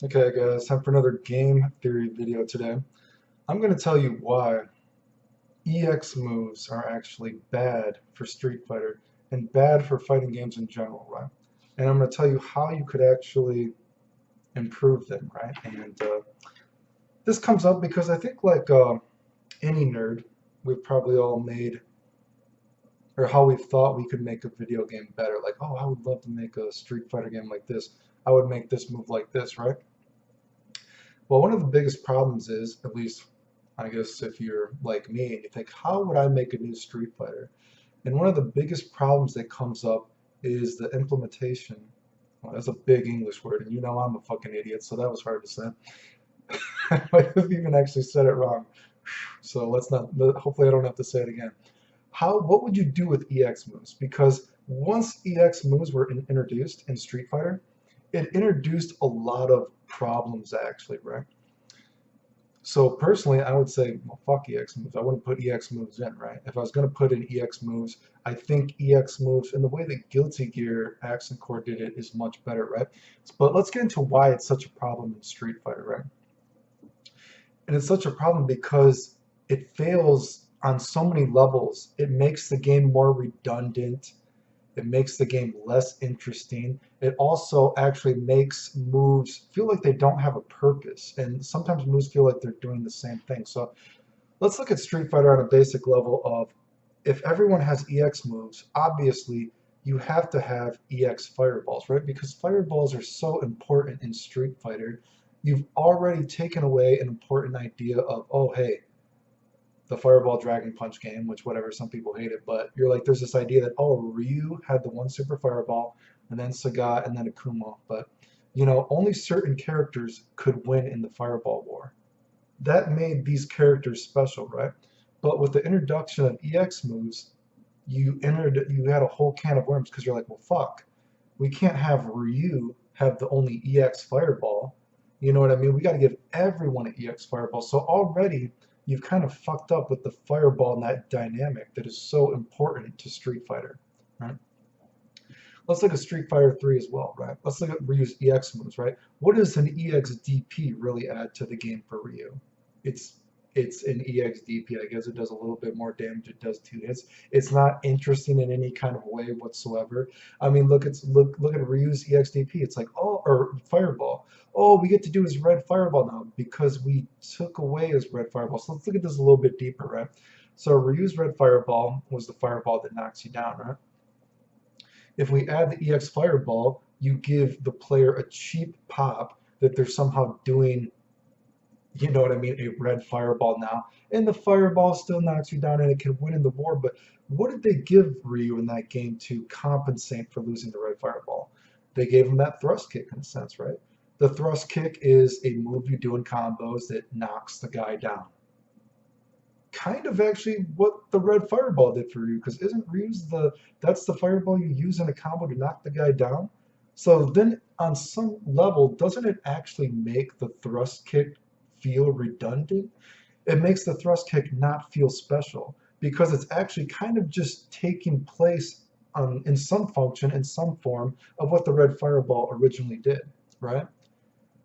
Okay guys, time for another game theory video today. I'm going to tell you why EX moves are actually bad for Street Fighter and bad for fighting games in general, right? And I'm going to tell you how you could actually improve them, right? And this comes up because I think like any nerd, we've probably all made, or how we thought we could make a video game better. Like, oh, I would love to make a Street Fighter game like this. I would make this move like this, right? Well, one of the biggest problems is, at least I guess if you're like me and you think, how would I make a new Street Fighter? And one of the biggest problems that comes up is the implementation. Well, that's a big English word, and you know I'm a fucking idiot, so that was hard to say. I might have even actually said it wrong. So let's not, hopefully I don't have to say it again. What would you do with EX moves? Because once EX moves were introduced in Street Fighter, it introduced a lot of problems actually, right? So personally, I would say, well, fuck EX moves. I wouldn't put EX moves in, right? If I was going to put in EX moves, I think EX moves and the way that Guilty Gear Accent Core did it is much better, right? But let's get into why it's such a problem in Street Fighter, right? And it's such a problem because it fails on so many levels. It makes the game more redundant. It makes the game less interesting. It also actually makes moves feel like they don't have a purpose. And sometimes moves feel like they're doing the same thing. So let's look at Street Fighter on a basic level of if everyone has EX moves, obviously you have to have EX fireballs, right? Because fireballs are so important in Street Fighter. You've already taken away an important idea of, oh, hey, the Fireball Dragon Punch game, which whatever, some people hate it, but you're like, there's this idea that, oh, Ryu had the one super fireball, and then Sagat, and then Akuma, but only certain characters could win in the Fireball War. That made these characters special, right? But with the introduction of EX moves, you had a whole can of worms because you're like, well, fuck, we can't have Ryu have the only EX Fireball. You know what I mean? We got to give everyone an EX Fireball. So already you've kind of fucked up with the Fireball and that dynamic that is so important to Street Fighter, right? Let's look at Street Fighter 3 as well, right? Let's look at Ryu's EX moves, right? What does an EX DP really add to the game for Ryu? It's it's an EX DP. I guess it does a little bit more damage. It does 2 hits. It's not interesting in any kind of way whatsoever. I mean, look at Ryu's EX DP. It's like, oh, or Fireball. Oh, we get to do his red Fireball now because we took away his red Fireball. So let's look at this a little bit deeper, right? So Ryu's red Fireball was the Fireball that knocks you down, right? If we add the EX Fireball, you give the player a cheap pop that they're somehow doing, you know what I mean, a red Fireball now. And the Fireball still knocks you down and it can win in the war. But what did they give Ryu in that game to compensate for losing the red Fireball? They gave him that thrust kick in a sense, right? The thrust kick is a move you do in combos that knocks the guy down. Kind of actually what the red fireball did for Ryu, because isn't Ryu's that's the fireball you use in a combo to knock the guy down? So then on some level, doesn't it actually make the thrust kick feel redundant? It makes the thrust kick not feel special because it's actually kind of just taking place in some function, in some form of what the red fireball originally did, right?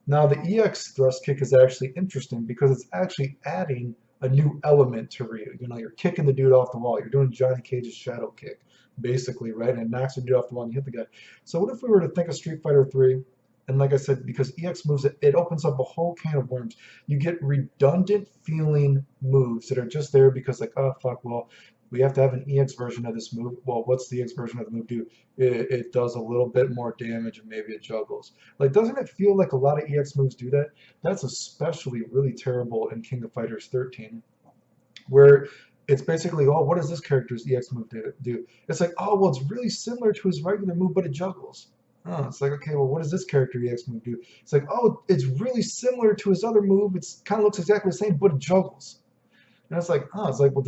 Now the EX thrust kick is actually interesting because it's actually adding a new element to Ryu. You're kicking the dude off the wall. You're doing Johnny Cage's shadow kick, basically, right? And it knocks the dude off the wall and you hit the guy. So what if we were to think of Street Fighter 3? And like I said, because EX moves, it opens up a whole can of worms. You get redundant feeling moves that are just there because like, oh fuck, well, we have to have an EX version of this move. Well, what's the EX version of the move do? It does a little bit more damage and maybe it juggles. Like, doesn't it feel like a lot of EX moves do that? That's especially really terrible in King of Fighters 13, where it's basically, oh, what does this character's EX move do? It's like, oh, well, it's really similar to his regular move, but it juggles. Oh, it's like, okay, well, what does this character EX move do? It's like, oh, it's really similar to his other move. It's kind of looks exactly the same, but it juggles. And it's like, oh, it's like, well,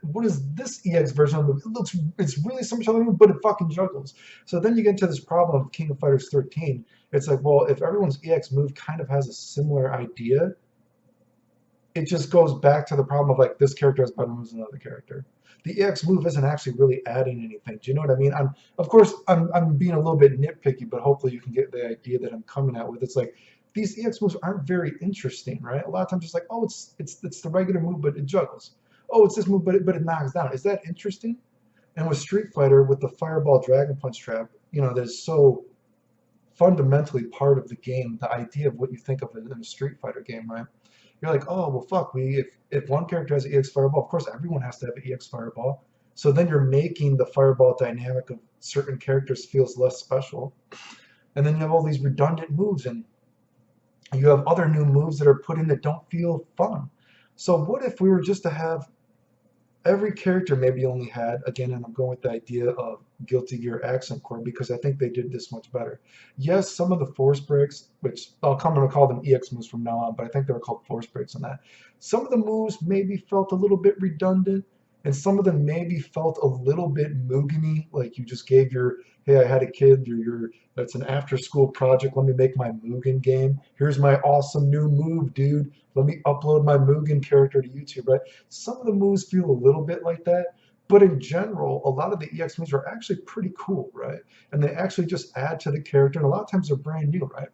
what is this EX version of the move? It's really similar to the move, but it fucking juggles. So then you get into this problem of King of Fighters 13. It's like, well, if everyone's EX move kind of has a similar idea, it just goes back to the problem of like this character has better moves than another character. The EX move isn't actually really adding anything. Do you know what I mean? Of course I'm being a little bit nitpicky, but hopefully you can get the idea that I'm coming at with. It's like these EX moves aren't very interesting, right? A lot of times it's like, oh, it's the regular move, but it juggles. Oh, it's this move, but it knocks down. Is that interesting? And with Street Fighter, with the Fireball Dragon Punch trap, that's so fundamentally part of the game, the idea of what you think of in a Street Fighter game, right? You're like, oh well, fuck. If one character has an EX Fireball, of course everyone has to have an EX Fireball. So then you're making the Fireball dynamic of certain characters feels less special, and then you have all these redundant moves, and you have other new moves that are put in that don't feel fun. So what if we were just to have every character maybe only had, again, and I'm going with the idea of Guilty Gear Accent Core because I think they did this much better. Yes, some of the force breaks, which I'll come and call them EX moves from now on, but I think they were called force breaks on that. Some of the moves maybe felt a little bit redundant, and some of them maybe felt a little bit Mugen-y, like you just gave your, hey, I had a kid, that's an after-school project, let me make my Mugen game. Here's my awesome new move, dude. Let me upload my Mugen character to YouTube, right? Some of the moves feel a little bit like that, but in general, a lot of the EX moves are actually pretty cool, right? And they actually just add to the character, and a lot of times they're brand new, right?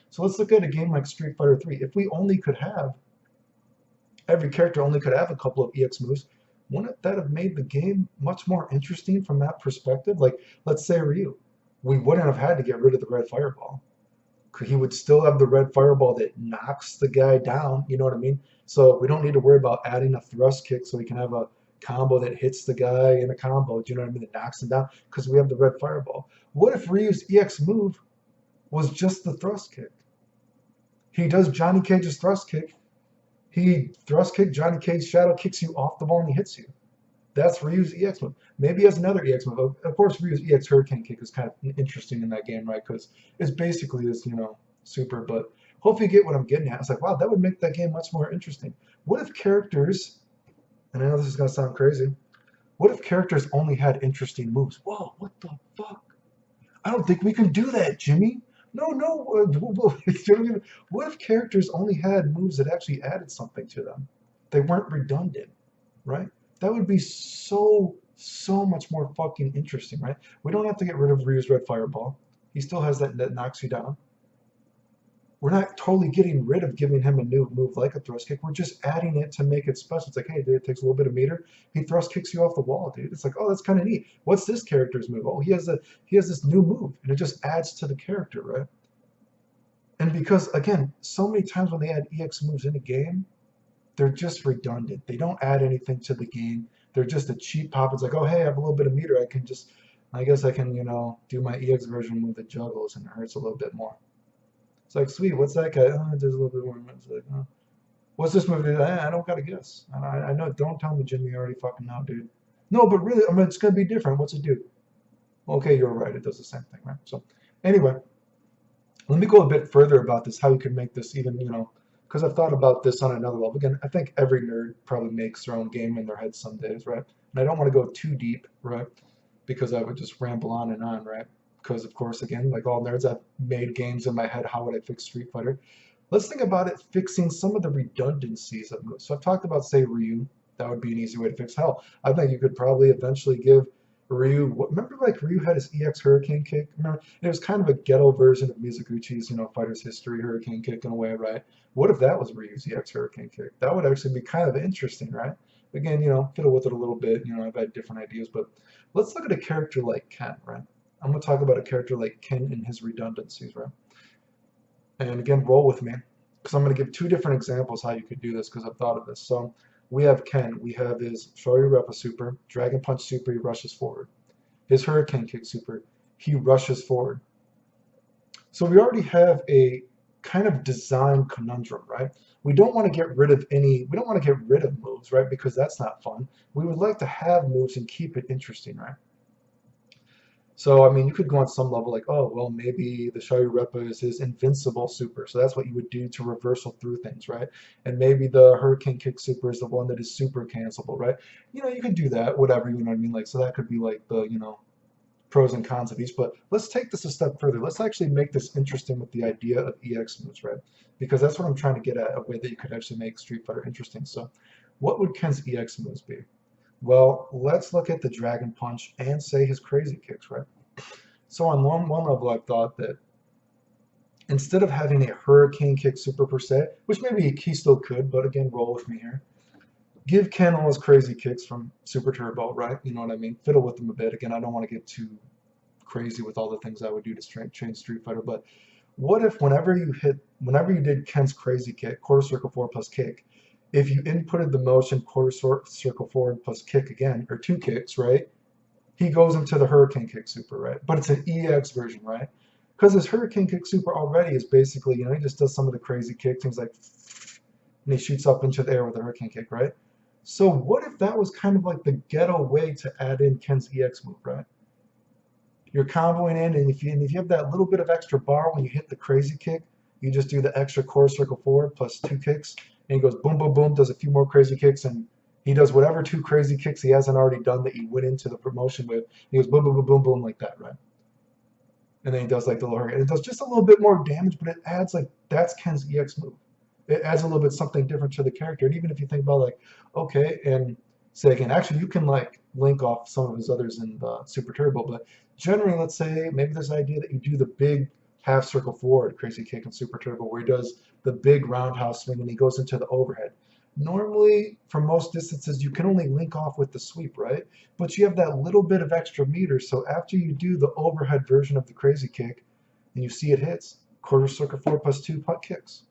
So let's look at a game like Street Fighter 3. If we only could have, every character only could have a couple of EX moves, wouldn't that have made the game much more interesting from that perspective? Like, let's say Ryu. We wouldn't have had to get rid of the red fireball. He would still have the red fireball that knocks the guy down, you know what I mean? So we don't need to worry about adding a thrust kick so we can have a combo that hits the guy in a combo, do you know what I mean, that knocks him down, because we have the red fireball. What if Ryu's EX move was just the thrust kick? He does Johnny Cage's thrust kick. He thrust kick, Johnny Cage shadow kicks you off the ball and he hits you. That's Ryu's EX move. Maybe he has another EX move. Of course, Ryu's EX Hurricane Kick is kind of interesting in that game, right? Because it's basically this, super. But hopefully you get what I'm getting at. It's like, wow, that would make that game much more interesting. What if characters, and I know this is going to sound crazy, what if characters only had interesting moves? Whoa, what the fuck? I don't think we can do that, Jimmy. No, no. What if characters only had moves that actually added something to them? They weren't redundant, right? That would be so much more fucking interesting, right? We don't have to get rid of Ryu's red fireball. He still has that knocks you down. We're not totally getting rid of giving him a new move like a thrust kick. We're just adding it to make it special. It's like, hey, dude, it takes a little bit of meter. He thrust kicks you off the wall, dude. It's like, oh, that's kind of neat. What's this character's move? Oh, he has this new move, and it just adds to the character, right? And because again, so many times when they add EX moves in a game, they're just redundant. They don't add anything to the game. They're just a cheap pop. It's like, oh, hey, I have a little bit of meter. I guess I can, do my EX version move that juggles and it hurts a little bit more. It's like, sweet, what's that guy? Oh, it does a little bit more. It's like, oh. What's this move? I don't got to guess. I know. Don't tell me, Jimmy. You already fucking know, dude. No, but really, it's going to be different. What's it do? Okay, you're right. It does the same thing, right? So, anyway, let me go a bit further about this, how you can make this even, because I've thought about this on another level. Again, I think every nerd probably makes their own game in their head some days, right? And I don't want to go too deep, right? Because I would just ramble on, right? Because, of course, again, like all nerds, I've made games in my head. How would I fix Street Fighter? Let's think about it fixing some of the redundancies of moves. So I've talked about, say, Ryu. That would be an easy way to fix. Hell, I think you could probably eventually give Ryu, remember like Ryu had his EX Hurricane Kick? Remember? It was kind of a ghetto version of Mizuguchi's, Fighter's History Hurricane Kick in a way, right? What if that was Ryu's EX Hurricane Kick? That would actually be kind of interesting, right? Again, fiddle with it a little bit. I've had different ideas, but let's look at a character like Ken, right? I'm going to talk about a character like Ken and his redundancies, right? And again, roll with me, because I'm going to give two different examples how you could do this, because I've thought of this. So we have Ken. We have his Shoryurepa super, Dragon Punch super, he rushes forward. His Hurricane Kick super, he rushes forward. So we already have a kind of design conundrum, right? We don't want to get rid of moves, right? Because that's not fun. We would like to have moves and keep it interesting, right? So, I mean, you could go on some level like, oh, well, maybe the Shoryurepa is his invincible super. So that's what you would do to reversal through things, right? And maybe the Hurricane Kick super is the one that is super cancelable, right? You could do that, whatever, you know what I mean? Like, so that could be like the, pros and cons of each. But let's take this a step further. Let's actually make this interesting with the idea of EX moves, right? Because that's what I'm trying to get at, a way that you could actually make Street Fighter interesting. So what would Ken's EX moves be? Well, let's look at the Dragon Punch and say his crazy kicks, right? So on one level, I've thought that instead of having a hurricane kick super per se, which maybe he still could, but again, roll with me here. Give Ken all his crazy kicks from Super Turbo, right? You know what I mean? Fiddle with them a bit. Again, I don't want to get too crazy with all the things I would do to change Street Fighter, but what if whenever you did Ken's crazy kick, quarter circle forward plus kick, if you inputted the motion quarter circle forward plus kick again, or two kicks, right? He goes into the Hurricane Kick Super, right? But it's an EX version, right? Because his Hurricane Kick Super already is basically, he just does some of the crazy kicks, things like, and he shoots up into the air with a Hurricane Kick, right? So what if that was kind of like the ghetto way to add in Ken's EX move, right? You're comboing in, and if you have that little bit of extra bar when you hit the crazy kick, you just do the extra quarter circle forward plus two kicks, and he goes boom, boom, boom, does a few more crazy kicks, and he does whatever two crazy kicks he hasn't already done that he went into the promotion with. He goes boom, boom, boom, boom, boom like that, right? And then he does like the lower, it does just a little bit more damage, but it adds like that's Ken's EX move. It adds a little bit something different to the character. And even if you think about like, okay, and say again, actually you can like link off some of his others in the Super Turbo, but generally let's say maybe this idea that you do the big half circle forward crazy kick in Super Turbo where he does the big roundhouse swing and he goes into the overhead. Normally, for most distances, you can only link off with the sweep, right? But you have that little bit of extra meter. So after you do the overhead version of the crazy kick and you see it hits, quarter circle forward plus two putt kicks.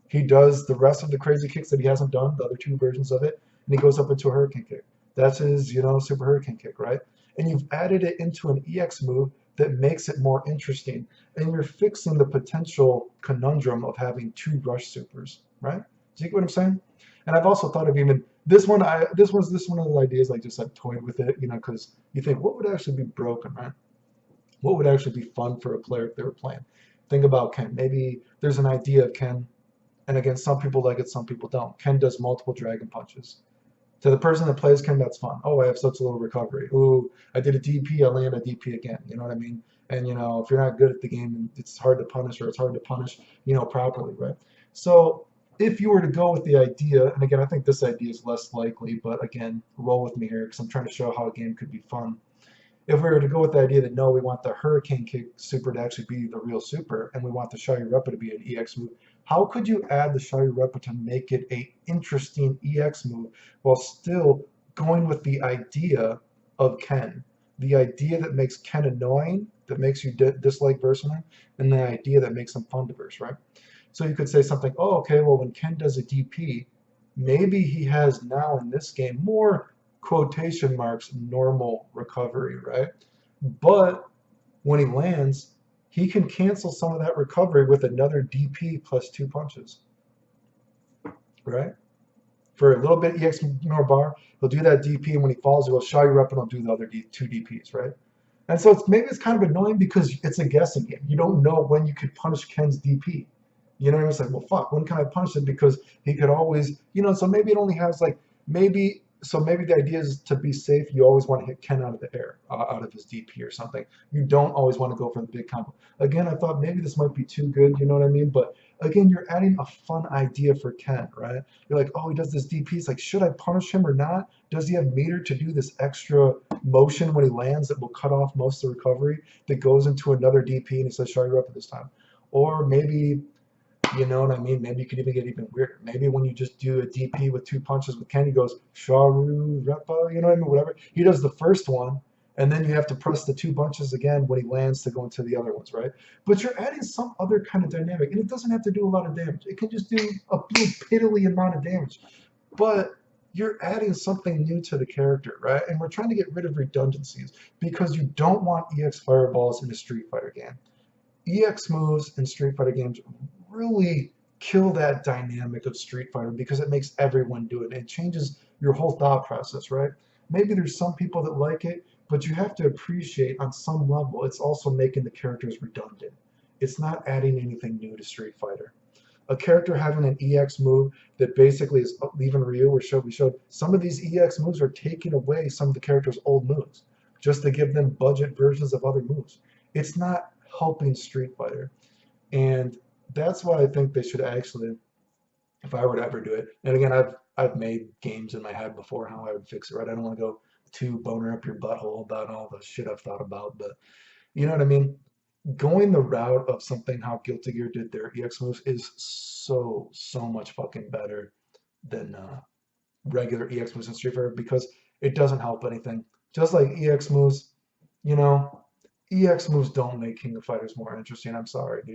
He does the rest of the crazy kicks that he hasn't done, the other two versions of it, and he goes up into a hurricane kick. That's his, super hurricane kick, right? And you've added it into an EX move that makes it more interesting. And you're fixing the potential conundrum of having two rush supers, right? Do you get what I'm saying? And I've also thought of even this one. This one of the ideas like just like toyed with it, because you think what would actually be broken, right? What would actually be fun for a player if they were playing? Think about Ken. Maybe there's an idea of Ken, and again, some people like it, some people don't. Ken does multiple dragon punches. To the person that plays Ken, that's fun. Oh, I have such a little recovery. Ooh, I did a DP, I land a DP again. You know what I mean? And if you're not good at the game, it's hard to punish, or it's hard to punish, properly, right? So if you were to go with the idea, and again, I think this idea is less likely, but again, roll with me here because I'm trying to show how a game could be fun. If we were to go with the idea that no, we want the Hurricane Kick Super to actually be the real super, and we want the Shayurepa to be an EX move, how could you add the Shayurepa to make it a interesting EX move while still going with the idea of Ken? The idea that makes Ken annoying, that makes you dislike versing him, and the idea that makes him fun to verse, right? So you could say something, oh, okay, well, when Ken does a DP, maybe he has now in this game more quotation marks normal recovery, right? But when he lands, he can cancel some of that recovery with another DP plus two punches, right? For a little bit EX more bar, he'll do that DP, and when he falls, he'll show you up and he'll do the other two DPs, right? And so maybe it's kind of annoying because it's a guessing game. You don't know when you could punish Ken's DP. You know what I mean? It's like, well, fuck, when can I punish it? Because he could always, so maybe it only has like, maybe the idea is to be safe, you always want to hit Ken out of the air, out of his DP or something. You don't always want to go for the big combo. Again, I thought maybe this might be too good, you know what I mean? But again, you're adding a fun idea for Ken, right? You're like, oh, he does this DP. It's like, should I punish him or not? Does he have meter to do this extra motion when he lands that will cut off most of the recovery that goes into another DP and he says, show you up at this time? Or maybe, you know what I mean? Maybe you could even get even weirder. Maybe when you just do a DP with two punches with Ken, he goes, Sharu Repa, you know what I mean? Whatever. He does the first one, and then you have to press the two punches again when he lands to go into the other ones, right? But you're adding some other kind of dynamic, and it doesn't have to do a lot of damage. It can just do a little piddly amount of damage. But you're adding something new to the character, right? And we're trying to get rid of redundancies because you don't want EX fireballs in a Street Fighter game. EX moves in Street Fighter games really kill that dynamic of Street Fighter because it makes everyone do it. It changes your whole thought process, right? Maybe there's some people that like it, but you have to appreciate on some level it's also making the characters redundant. It's not adding anything new to Street Fighter. A character having an EX move that basically is leaving Ryu, we showed some of these EX moves are taking away some of the character's old moves just to give them budget versions of other moves. It's not helping Street Fighter. And that's why I think they should actually, if I were to ever do it, and again, I've made games in my head before how I would fix it, right? I don't want to go too boner up your butthole about all the shit I've thought about, but you know what I mean? going the route of something how Guilty Gear did their EX moves is so much fucking better than regular EX moves in Street Fighter because it doesn't help anything. Just like EX moves, you know, EX moves don't make King of Fighters more interesting. I'm sorry, dude.